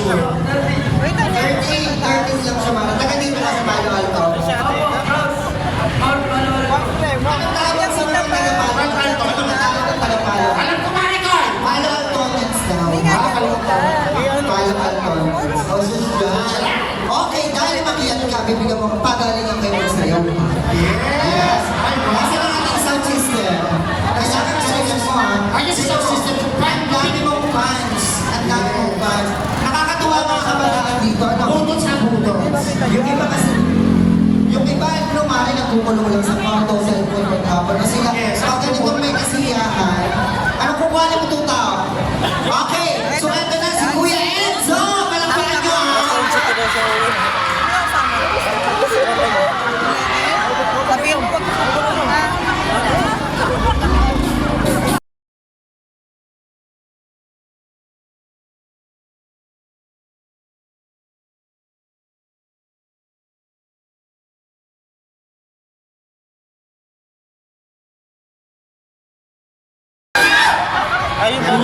sure. 13 lang siya, Mara. Taga dito ka sa Palo Alto. Anong tawag sa mga taga-Palo? Alam ko, Maricol! Palo Altonians daw. Palo Altonians. O, susunod. Okay, dahil makiyat ka, bibigyan mo pagalingan kayo sa'yo. Yes! Nasa lang ating sound system. Kailangan challenge mo, ha? Ayun si sound system ko, Ang dami mong fans. Ang dami mong fans. Nakakatuwa mga kabataan dito. budot sa budot. Yung iba kasi, yung iba, lumari nagkukulong lang sa kwarto, cellphone, maghapon. Kasi nga, pag ganitong may kasiyahan, anong kukuha ng tutaw? Okay, so ito na si Kuya Enzo! Palakpakan nyo, ha? Tapi yung ayun po.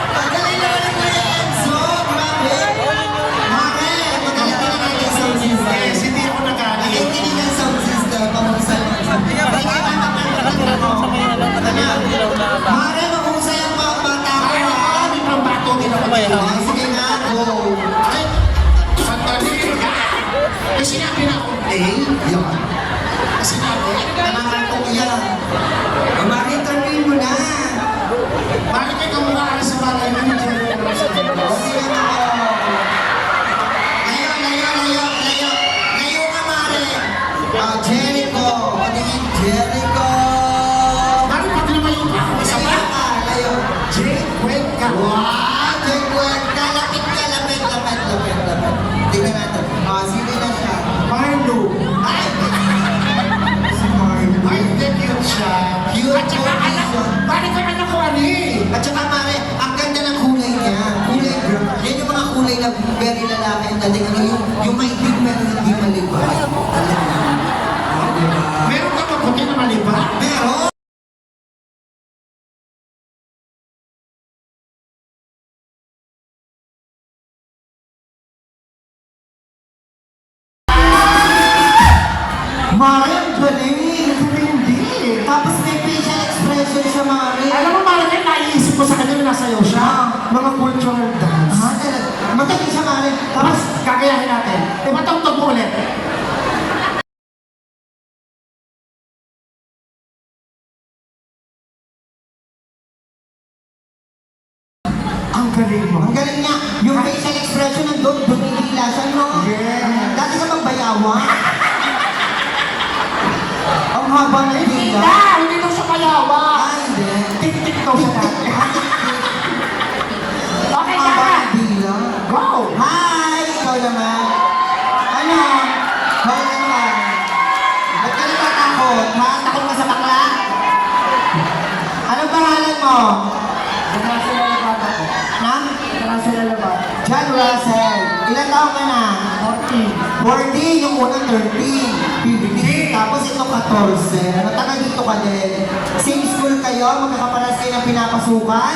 Magaling naman ang Kuya Enzo! Grabe! Mare, magaling din naman yung sound system. Yes, hindi ako nagaling. Nakikinig ang sound system, pamusal. Mare, mahusay ang mga bata ko, ha? Hindi pang bato din ako. Ay, sige nga, go! Ay, sandali ka. May sinabi na akong Yan. sinabi. Nangangatong yan. Mari-interview mo na. Bakit kayo kamukha sa bagay na hindi ko sa Sige na ako. Layo ka, Mari. Jericho. Patingin, Jericho. Bakit pati naman yung ako? Isa Layo ba? ka, layo. Jake, wait ka. Wow! Jericho. Lapit ka, lapit. Tingnan natin. Sino na siya? Marlo. Ay! Si Marlo. Ay, hindi cute siya. Cute At saka po alam, siya. bakit ka na ko ani? At saka Mare, ang ganda ng kulay niya. Kulay brown. Yan yung mga kulay na very lalaki ang dating. Ano yung maitig pero hindi malibay. Alam mo? Diba? Meron ka mabuti na maliba? Meron! Mare, ang galing! Hindi. Tapos may facial expression siya, Mare. Alam mo, Maricol, naiisip ko sa kanya na nasayaw siya. Mga cultural dance. Talaga. Magaling siya, Mare. Tapos, kakayahin natin. Ibatong-tog mo ulit. Ang galing mo. Ang galing niya. Yung facial expression nandun, dumihila siya, no? Yeah. Dati ka bang bayawa? Ang haba ng dila. Hindi daw sa kayawa. Ay, hindi. Tik-tik daw siya dati. Okay, Ang haba kaya. ng dila. Go! Hi! Ikaw naman. Ano? Bakit ka naman? Ba't ka natatakot? Ha? Takot ka sa bakla? Anong pangalan mo? Na? John Russell. Ilan taong ka na? 14. Yung unang 13. 15. Tapos ito 14. Matagal dito ka din. Same school kayo? Magkakaparas kayo ng pinapasukan?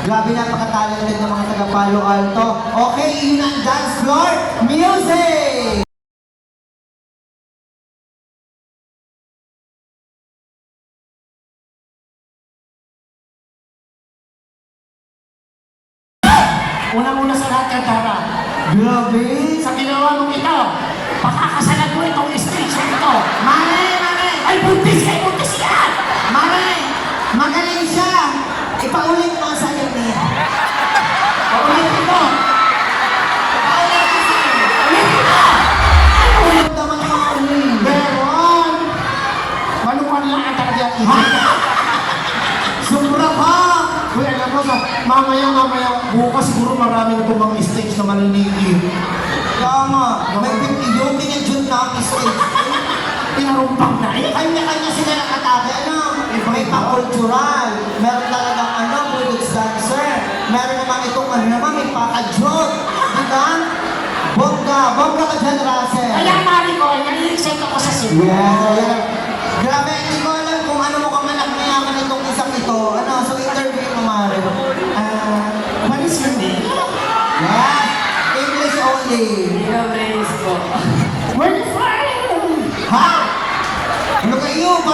Grabe, napaka-talented ng mga taga Palo Alto. Okay, yun ang dance floor. Music! Unang-una sa lahat, Kantara. Grabe! Sa ginawa mong ito, pakakasalan mo itong stage na ito. Mare! Ay, buntis kayo, buntis yan! Mare! Magaling siya! Ipaulit mo sa iyo niya. Paulitin mo! Paulit mo! Ulitin mo! Ulit naman yung mga ulit. Meron! Maluman lang ang talaga ang Ha? ibig. Sobra ka! Uy, alam mo, mamaya, bukas siguro marami na itong mga stage na maliliit. Kaya nga, may yung binidyon na ang stage. Pinarumpang na eh. Kanya-kanya sila nakatake, ano? May pa-cultural, meron talagang ano, bullets dancer, meron naman itong ano naman, may pa-kajot. Diba? Bongga ka dyan, Russell. Kaya, Maricol, nag-i-excite ako sa sila. Yeah. Grabe, hindi ko alam kung ano mo kamanak mayaman itong isang ito. Ano, so interview mo, Mare. What is your name? Yeah.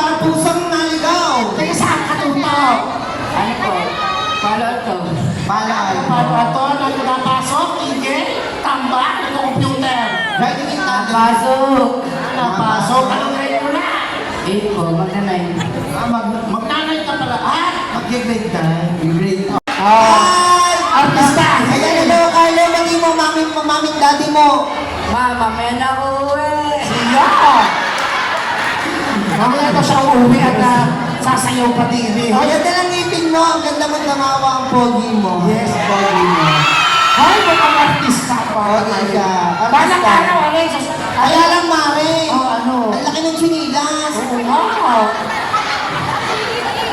parang pusang naligaw. Teka, saan ka tuto? Ano po? Palo ito. Balay. Paano ito? Napasok? Hindi? Tamba? Computer? Ready in tandem. Pasok! Napasok? Anong grade mo na? 8 po, magna-9. Magnanay ka pala. Ah! Mag-grade time. Grade. Ay! Artista! Ayan, hello, Carlo. Mami mo, maming daddy mo. Mama, may na uwi! Siya! Mamaya ito siya uuwi at sasayaw pa din. Ang ganda ng ngipin mo. Ang ganda mo namawa ang pogi mo. Yes. Pogi mo. Ay, mukhang artista pa. Pogi ka. Balang Artista. araw, alay. Kaya lang, Mare. Oh, ano? Ang laki ng chinilas. Wow!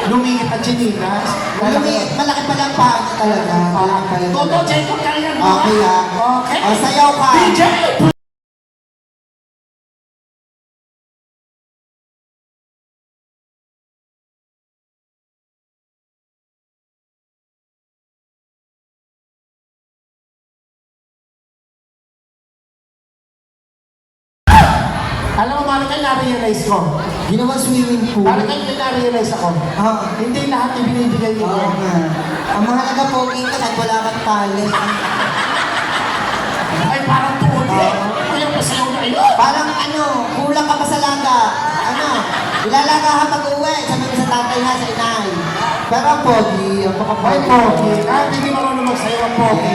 Lumingit ang chinilas. Malaki pa lang pa talaga. Malaki pa lang. Toto, Jeko, kaya mo. Okay, ah. Okay. O, sayaw ka. DJ! Alam mo, Marika, na-realize ko. Ginawang swimming pool. Marika, na-realize ako. Ah, Hindi lahat ibinibigay nito. oo nga. Ang mahalaga pogi ka kahit wala kang talent. Ay, parang tuon eh. Kaya pasayaw na yun. Parang ano, kulang ka pa sa laga. Ano, ilalaga ka pag-uwi. Sabi mo sa tatay nga, sa inay. Pero ang pogi, ang Ay, pakapogi. Pogi. Kahit hindi marunong magsayaw ang Pogi.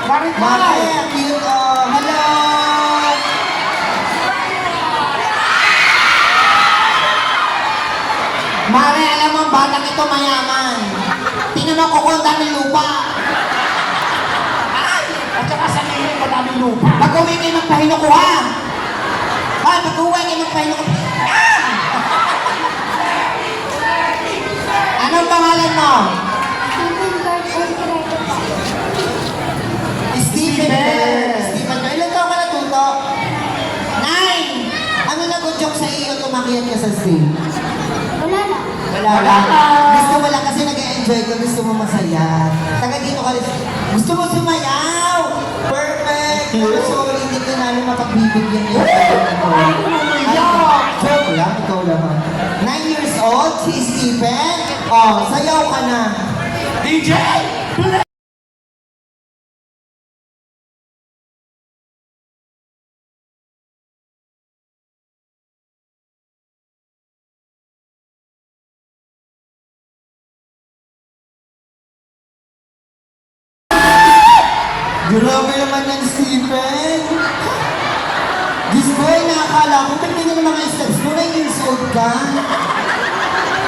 Marika! Mare, ang cute, oh. Hello! Mare, alam mo, ang batang ito mayaman. Tingnan mo kung ang daming lupa. At saka sa nilay, madaming lupa. Pag-uwi kayo magpahinukuha. Ay, pag-uwi kayo magpahinukuha. Anong pangalan mo? Stephen. Stephen. Ilan taon ka na, Tuto? 9! Ano nag-joke sa iyo tumakiyan ka sa stage? Wala lang. Gusto mo lang kasi nag-enjoy ka, gusto mo masaya. Taga dito ka rin. Gusto mo sumayaw! Perfect! Pero sorry, hindi ka namin mapagbibigyan niyo. Joke lang, ikaw naman. 9 years old, si Stephen. Oh, sayaw ka na. DJ! Grabe naman yan, Stephen. Diyos ko, ay nakakala ko, ba't ganyan ang mga steps mo? 9 years old ka?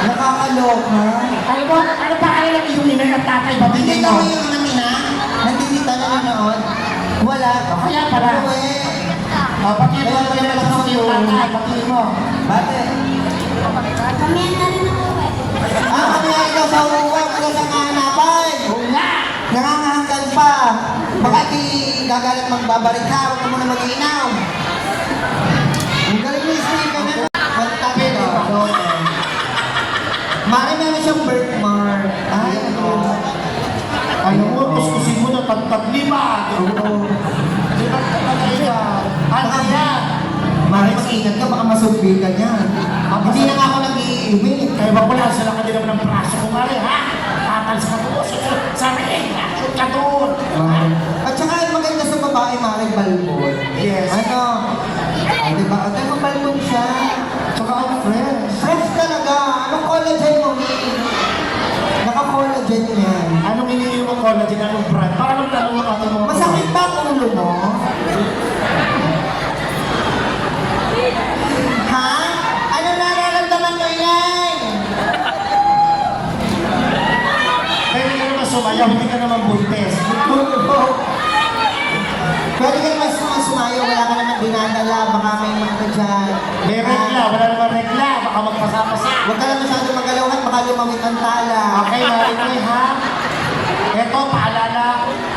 Nakakaloka. Alam mo, ano pa kayo ng iyong ninay at tatay? Hindi Babigyan ka mo. mo yung mga ina? Nandito na nanonood? Wala. Kaya pala. Uwe. Pakihin mo yung nila sa iyong tatay. Pakihin mo. Bakit? Kami ay ikaw sa uwa, wala sa kahanapan. Wala! Nangangahanggan pa. Baka di gagalit magbabalik ka, huwag ka muna mag-iinaw. Ang galing ni Stephen. Magtabi ka. Mari meron siyang birthmark. Ay, ano. Alam mo, kuskusin mo na tagtagliman. Oo. Di ba talaga? Ano yan? Mari, mag-ingat ka, baka masumbi ka niyan. Hindi na nga ako nag-iibig. Kaya ba wala sila ka din naman ng braso ko nga rin, ha? Tatalis ka doon. Sa rin. Shoot ka doon. At saka maganda sa babae, Mari, balbon. Yes. Ano? Diba? At ano balbon siya? Tsaka ang fresh. Fresh talaga. Anong collagen mo, Mi? Naka-collagen yan. Anong iniinom mo collagen? Anong brand? Para lang lalo ang ating mga Masakit ba ang ulo mo? Ha? Ano nararamdaman mo yan? Kaya hindi ka naman sumayaw, hindi ka naman buntes. Pwede ka naman sumayo, wala ka naman dinadala, baka may mga dyan. May regla, wala naman regla. Baka magpasa-pasa. Huwag ka lang masyado magalawan, baka lumamit ang tala. Okay, Marikoy, ha? Eto, paalala,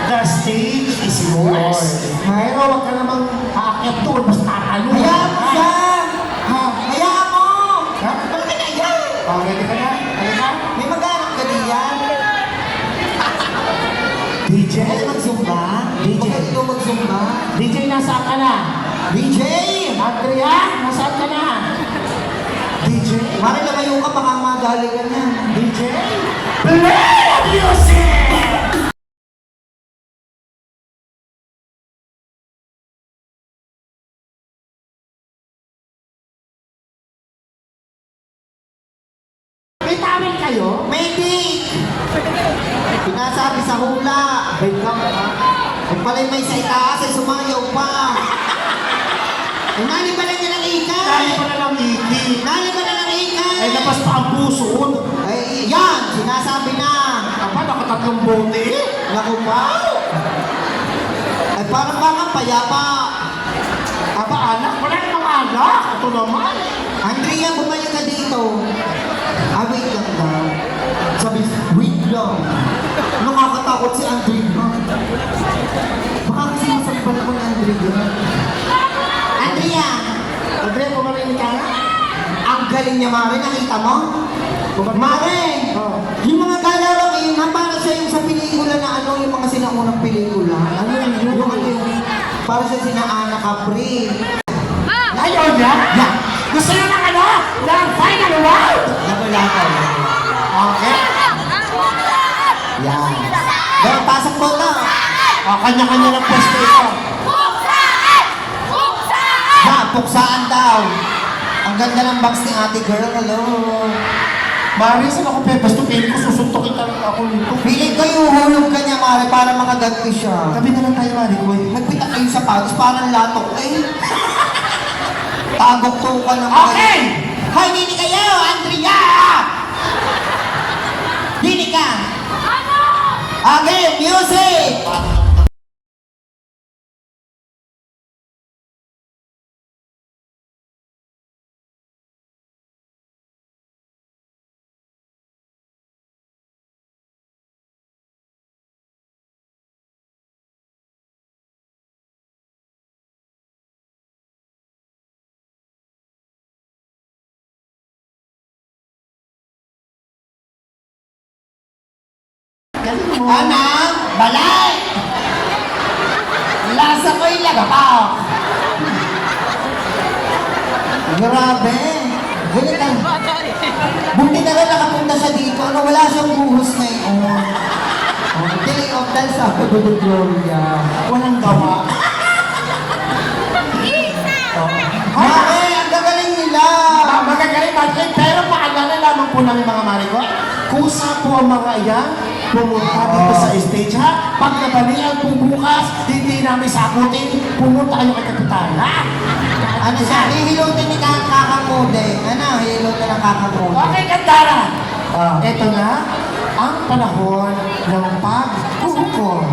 the stage is yours. Pero huwag ka namang aakyat doon, basta tatalo. Hayaan mo siya! Ha? Hayaan mo! Ha? Bakit na yan? Oh, ready ka na? Halika. May mag-anak ka diyan? DJ? Ay, mag-zumba? DJ. Bakit ikaw mag-zumba? DJ, nasaan ka na? DJ! Andrea, nasaan ka na? DJ? Mari lumayo ka, baka madali ka niyan. DJ? Play the music! May tawel kayo? Maybe! Pinasabi sa hula. Wait lang ha. Ay pala'y may sa itaas ay sumayaw pa. Ay nali ba lang niya ng ikay? Kaya pa na lang iki. Nali ba na ng ikay? Ay labas pa ang puso. Ay yan, sinasabi na. Apa, nakatatlong bote? Naku pa. Ay parang baka payapa. Aba, anak? Wala namang anak. Ito naman. Andrea, bumalik ka dito. Ah, wait lang daw. Sabi, wait lang. Nakakatakot si Andrea. Baka kasi masakpan ko ni Andrea. Andrea! Andrea, pumarinig ka na? Ang galing niya, Mare. Nakita mo? Mare! Oo. Yung mga galaro ngayon, para siya yung sa pelikula na ano, yung mga sinaunang pelikula. Ano yun? Yung ano yung, para siya sina Ana Capri. Ayaw niya? Yeah! Gusto niya ng ano? Ng final round? Nabalakaw. Okay. Yan. Doon, pasok mo na. Kanya-kanya ng pwesto ito. Yeah, puksaan daw. Ang ganda ng box ni ate girl. Hello. Mari, saan ako pepas to? Pili ko susuntokin talaga ako nito. Piling ko yung hulog ka niya, Mare, para makaganti siya. Tabi na lang tayo, Mari, ko. Magpita kayo sa sapatos, parang latok eh. Tagok to ka ng Okay! Hoy, dini kayo, Andrea! Dini ka! Okay, music! Galing mo. Anak, balay! Lasa ko'y lagapaw! Grabe! Ganit ang... Buti na lang nakapunta siya dito. Ano, wala siyang buhos ngayon. Day of the Sabado de Gloria. Walang gawa. Mare, ang gagaling nila! Magagaling, Mari. Pero paalala lamang po namin mga Mari ko. Kusa po ang mga iyan pumunta dito sa stage ha. Pag nabalian po bukas, hindi namin sakutin. Pumunta kayo kay Kapitana. Ano siya? Hihilutin ni Kakamude. Ano? Hihilutin ng Kakamude. Okay, Kandara. Ito na ang panahon ng paghuhukom.